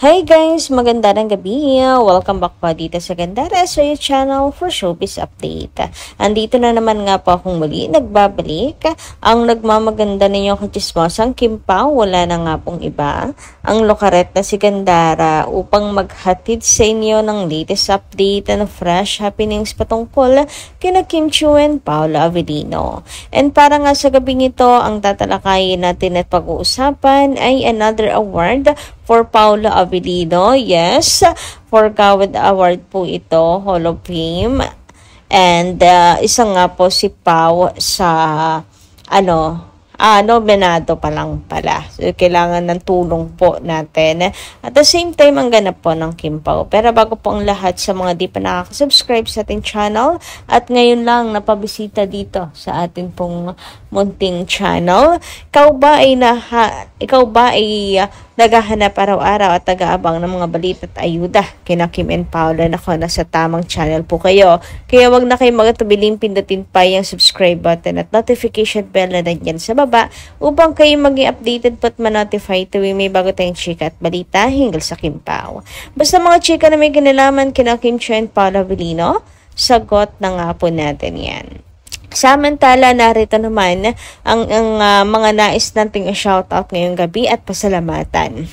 Hi guys! Magandang gabi! Welcome back po dito sa Gandara sa your channel for showbiz update. Andito na naman nga po akong muli nagbabalik. Ang nagmamaganda ninyong kachismosang Kim Pao, wala na nga pong iba. Ang lokaret na si Gandara upang maghatid sa inyo ng latest update and fresh happenings patungkol kina Kim Chiu and Paolo Avellino. And para nga sa gabing ito, ang tatalakayin natin at pag-uusapan ay another award for Paolo Avellino. Yes, for Kawad Award po ito, Hall of Fame. And isa nga po si Pao sa nominado pa lang pala. So, kailangan ng tulong po natin. At the same time, ang ganap po ng Kim Pao. Pero bago po ang lahat sa mga di pa nakaka-subscribe sa ating channel at ngayon lang napabisita dito sa ating pong munting channel, ikaw ba ay naghahanap araw-araw at taga-abang ng mga balita at ayuda kina Kim and Paolo? Nako, nasa tamang channel po kayo. Kaya wag na kayo magatubiling pindutin pa yung subscribe button at notification bell na nandyan sa baba upang kayo maging updated po at ma-notify tuwing may bago tayong chika at balita hinggil sa Kim Pao. Basta mga chika na may kinalaman kina Kim Chiu and Paolo Avellino, sagot na nga po natin yan. Samantala, narito naman ang mga nais nating shoutout ngayong gabi at pasalamatan.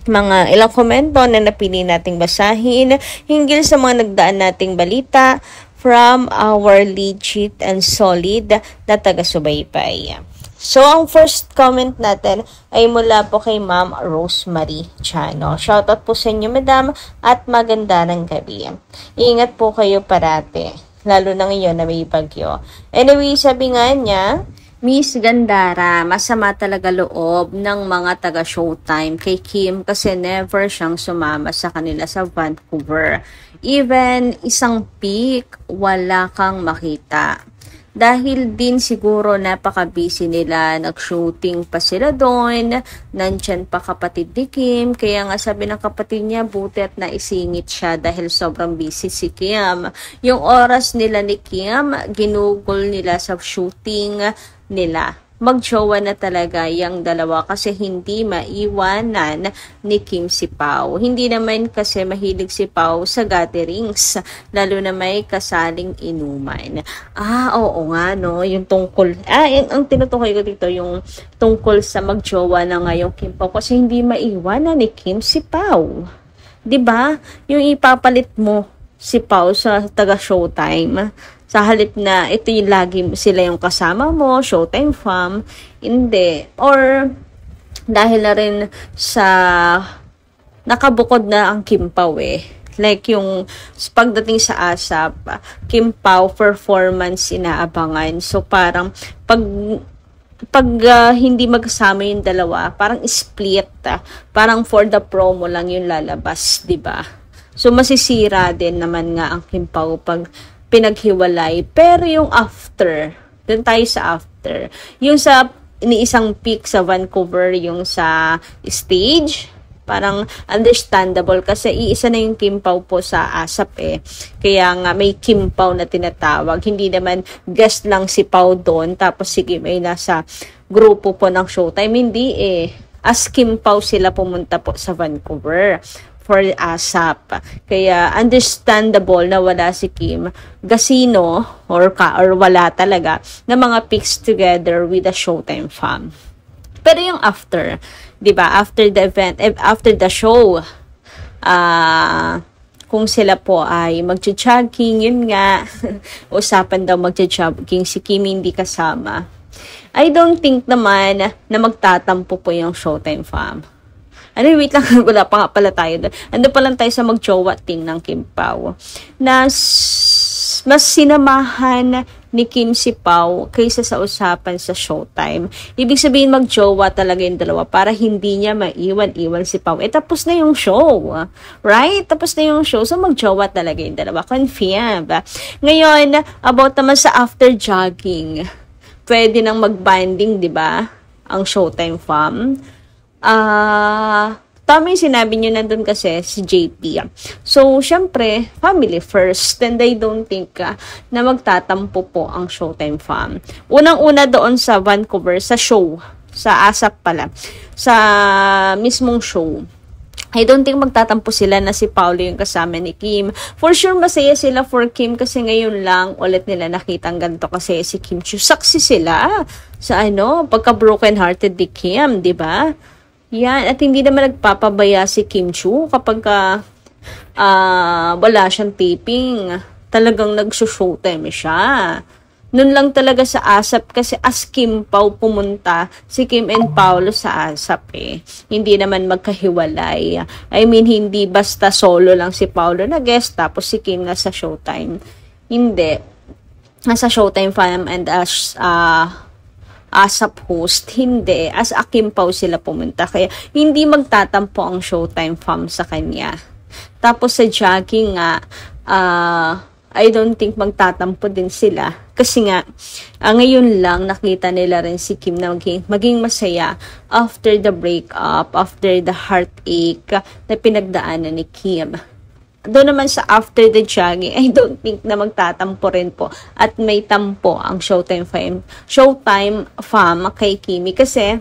Mga ilang komento na napili nating basahin hinggil sa mga nagdaan nating balita from our legit and solid na taga-subaybay. So, ang first comment natin ay mula po kay Ma'am Rosemary Chano. Shoutout po sa inyo, Madam, at maganda ng gabi. Ingat po kayo parate, lalo na ngayon na may bagyo. Anyway, sabi nga niya, Miss Gandara, masama talaga loob ng mga taga-Showtime kay Kim kasi never siyang sumama sa kanila sa Vancouver. Even isang peak, wala kang makita. Dahil din siguro napaka-busy nila, nag-shooting pa sila doon, nandyan pa kapatid ni Kim, kaya nga sabi ng kapatid niya, buti at naisingit siya dahil sobrang busy si Kim. Yung oras nila ni Kim, ginugol nila sa shooting nila. Mag-jowa na talaga yung dalawa kasi hindi maiwanan ni Kim si Pao. Hindi naman kasi mahilig si Pao sa gatherings, lalo na may kasaling inuman. Oo nga, no? Yung tungkol, ang tinutukoy ko dito, yung tungkol sa mag-jowa na ngayong Kim Pao kasi hindi maiwanan ni Kim si Pao. 'Di ba? Yung ipapalit mo si Pao sa taga-Showtime, sa halip na ito yung lagi sila yung kasama mo, Showtime fam, hindi. Or dahil na rin sa nakabukod na ang Kim Pao Like yung pagdating sa ASAP, Kim Pao performance inaabangan. So parang pag hindi magkasama yung dalawa, parang split. Parang for the promo lang yung lalabas, 'di ba? So masisira din naman nga ang Kim Pao pag pinaghiwalay. Pero yung after, dun tayo sa after. Yung sa iniisang peak sa Vancouver, yung sa stage, parang understandable kasi iisa na yung Kim Pao po sa ASAP Kaya nga may Kim Pao na tinatawag. Hindi naman guest lang si Pao doon, tapos si Kim ay nasa grupo po ng Showtime. Hindi As Kim Pao sila pumunta po sa Vancouver for ASAP. Kaya understandable na wala si Kim Gasino or wala talaga na mga pics together with the Showtime fam. Pero yung after, 'di ba? After the event, after the show, kung sila po ay magjo-jogging, yun nga, usapan daw magjo-jogging si Kim hindi kasama. I don't think naman na magtatampo po yung Showtime fam. Wait lang, wala pa nga pala tayo doon. Ando pa lang tayo sa mag-jowa ting ng Kim Pao. Mas sinamahan ni Kim si Pao kaysa sa usapan sa Showtime. Ibig sabihin mag-jowa talaga yung dalawa para hindi niya maiwan-iwan si Pao. Tapos na yung show. Right? Tapos na yung show. So mag-jowa talaga yung dalawa. Confirm. Ngayon, about naman sa after jogging. Pwede nang mag-banding, di ba? Ang Showtime fam. Tama yung sinabi nyo nandun kasi si JP. So, syempre, family first. And I don't think na magtatampo po ang Showtime fam. Unang-una doon sa Vancouver, sa show, sa ASAP pala, sa mismong show. I don't think magtatampo sila na si Paolo yung kasama ni Kim. For sure, masaya sila for Kim kasi ngayon lang ulit nila nakitang ganito kasi si Kim Chiu. Saksi sila sa pagka-broken hearted ni Kim, di ba? Yan, at hindi naman nagpapabaya si Kim Chiu kapag wala siyang taping. Talagang nagsushowtime siya. Nun lang talaga sa ASAP kasi as Kim Pao pumunta, si Kim and Paolo sa ASAP Hindi naman magkahiwalay. I mean, hindi basta solo lang si Paolo na guest tapos si Kim nasa Showtime. Hindi. Nasa Showtime fam and as ASAP host, hindi. As a Kim Pao sila pumunta. Kaya hindi magtatampo ang Showtime fam sa kanya. Tapos sa jogging nga, I don't think magtatampo din sila. Kasi nga, ngayon lang nakita nila rin si Kim na maging masaya after the breakup, after the heartache na pinagdaanan ni Kim. Doon naman sa after the jogging, I don't think na magtatampo rin po at may tampo ang Showtime fam kay Kimi kasi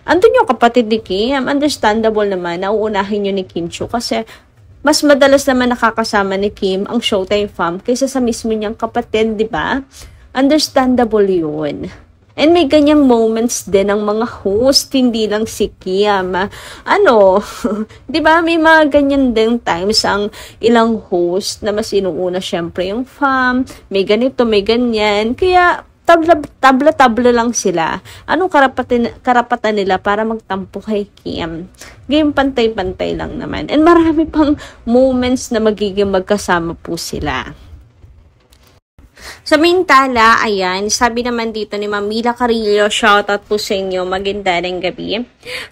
andun yung kapatid ni Kim. Understandable naman na uunahin yun ni Kim Chiu kasi mas madalas naman nakakasama ni Kim ang Showtime fam kaysa sa mismo niyang kapatid, di ba? Understandable yun. And may ganyang moments din ng mga host, hindi lang si Kim. Di ba? May mga ganyan din times ang ilang host na mas inuuna syempre yung fam. May ganito, may ganyan. Kaya tabla-tabla lang sila. Anong karapatan nila para magtampo kay Kim? Game pantay-pantay lang naman. And marami pang moments na magiging magkasama po sila. Samantala, ayan, sabi naman dito ni Mamila Carillo, shoutout po sa inyo, magandang gabi.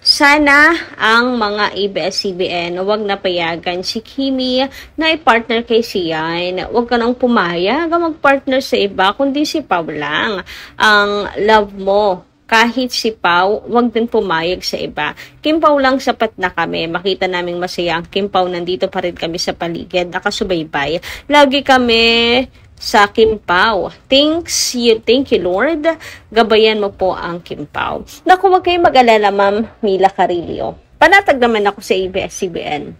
Sana ang mga ABS-CBN huwag napayagan si Kimi na i-partner kay Sian. Huwag ka nang pumayag mag-partner sa iba, kundi si Pao lang. Ang love mo. Kahit si Pao, wag din pumayag sa iba. Kim Pao lang sapat na kami. Makita naming masaya ang Kim Pao. Nandito pa rin kami sa paligid. Nakasubaybay. Lagi kami sa Kim Pao. Thank you Lord. Gabayan mo po ang Kim Pao. Naku, wag kayong mag-alala, Ma'am Mila Carillo. Panatag naman ako sa ABS-CBN.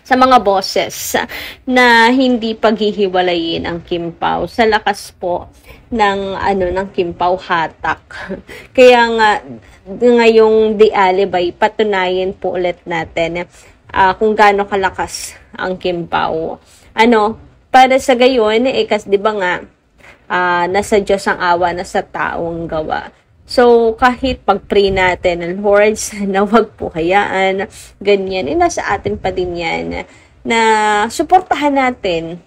Sa mga bosses na hindi paghihiwalayin ang Kim Pao sa lakas po ng Kim Pao hatak. Kaya nga ngayong The Alibay, patunayan po ulit natin kung gaano kalakas ang Kim Pao. Para sa gayon, kasi di ba nga, nasa Diyos ang awa, nasa taong gawa. So, kahit pag-pray natin ng Lord, sana wag po hayaan, ganyan, nasa atin pa din yan, na suportahan natin,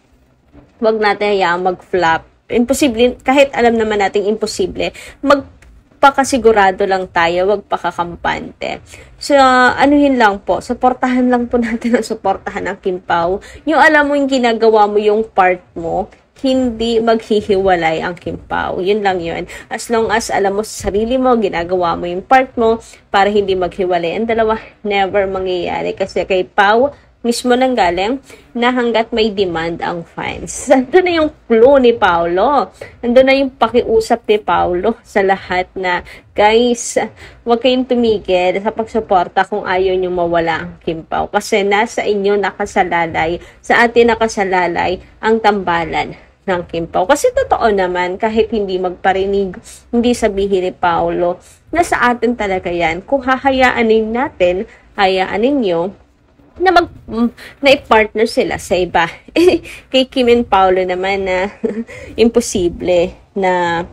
wag natin hayaan mag-flop. Imposible, kahit alam naman natin imposible, magpakasigurado lang tayo, wag pakakampante. So, anuhin lang po, suportahan lang po natin ang suportahan ng Kim Pao. Yung alam mo yung ginagawa mo yung part mo, hindi maghihiwalay ang Kim Pao. Yun lang yun. As long as alam mo sa sarili mo, ginagawa mo yung part mo para hindi maghiwalay. Ang dalawa, never mangyayari. Kasi kay Pao, mismo nang galing na hanggat may demand ang fans. Ando na yung clue ni Paolo. Ando na yung pakiusap ni Paolo sa lahat na, guys, huwag kayong tumigil sa pagsuporta kung ayaw nyo mawala ang Kim Pao. Kasi nasa inyo nakasalalay, sa atin nakasalalay ang tambalan ng Kim Pao. Kasi totoo naman, kahit hindi magparinig, hindi sabihin ni Paolo, na sa atin talaga yan. Kung hahayaanin natin, hayaan ninyo, na i-partner sila sa iba. Kay Kim and Paolo naman na imposible na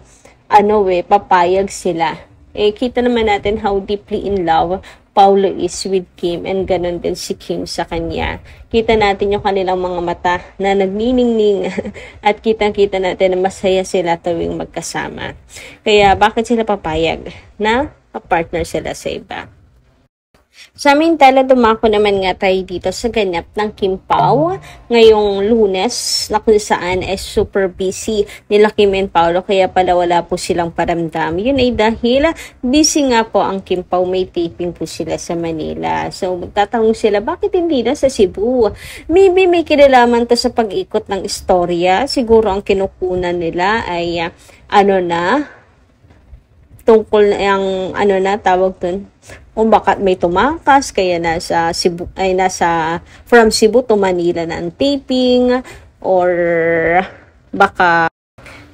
papayag sila. Kita naman natin how deeply in love Paolo is with Kim and ganun din si Kim sa kanya. Kita natin yung kanilang mga mata na nagniningning at kitang-kita natin na masaya sila tuwing magkasama. Kaya bakit sila papayag na partner sila sa iba? Samantala, dumako naman nga tayo dito sa ganap ng Kim Pao ngayong Lunes na kung saan ay super busy nila Kim and Paolo kaya pala wala po silang paramdam. Yun ay dahil busy nga po ang Kim Pao, may taping po sila sa Manila. So magtatanong sila bakit hindi na sa Cebu? Maybe may kinalaman to sa pag-ikot ng istorya. Siguro ang kinukunan nila ay tungkol na yung ano na tawag dun, kung bakit may tumakas kaya nasa Cebu, ay nasa from Cebu to Manila na ang taping, or baka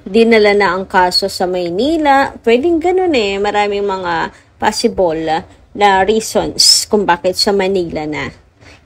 dinala na ang kaso sa Maynila. Pwedeng ganun eh, maraming mga possible na reasons kung bakit sa Manila na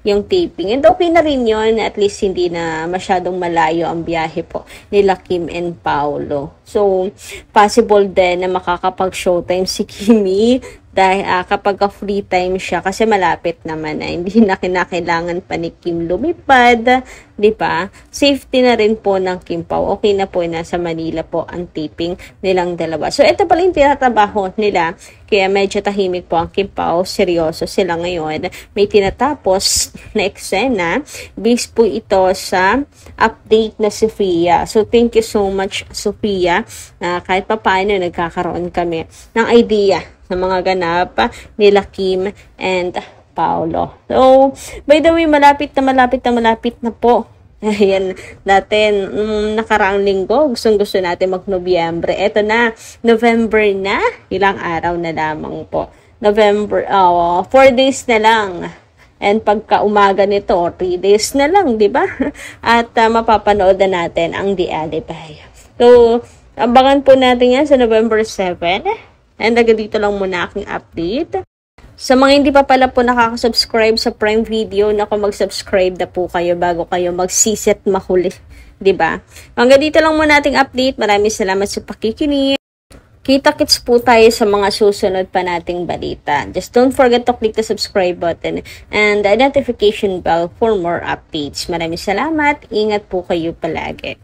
yung taping. And okay na rin yun, at least hindi na masyadong malayo ang biyahe po nila Kim and Paolo. So, possible din na makakapag-showtime si Kimi dahil kapag free time siya, kasi malapit naman na hindi na kinakailangan pa ni Kim lumipad, di ba? Safety na rin po ng Kim Pao. Okay na po na sa Manila po ang taping nilang dalawa. So, ito pala yung tinatrabaho nila. Kaya medyo tahimik po ang Kim Pao. Seryoso sila ngayon. May tinatapos na eksena. Based po ito sa update na Sophia. So, thank you so much, Sophia. Kahit pa paano, nagkakaroon kami ng idea sa mga ganap nila Kim and Paolo. So, by the way, malapit na po. Ayan natin, nakaraang linggo, gusto natin mag-Nobyembre. Eto na, November na, ilang araw na lamang po. November, 4 days na lang. And pagka umaga nito, 3 days na lang, di ba? At mapapanood na natin ang The Alibi. So, abangan po natin yan sa November 7. And dito lang muna aking update. Sa mga hindi pa pala po nakaka-subscribe sa Prime Video, mag-subscribe na po kayo bago kayo magsiset mahuli. Diba? Hanggang dito lang muna ating update. Maraming salamat sa pakikinig. Kita-kits po tayo sa mga susunod pa nating balita. Just don't forget to click the subscribe button and the notification bell for more updates. Maraming salamat. Ingat po kayo palagi.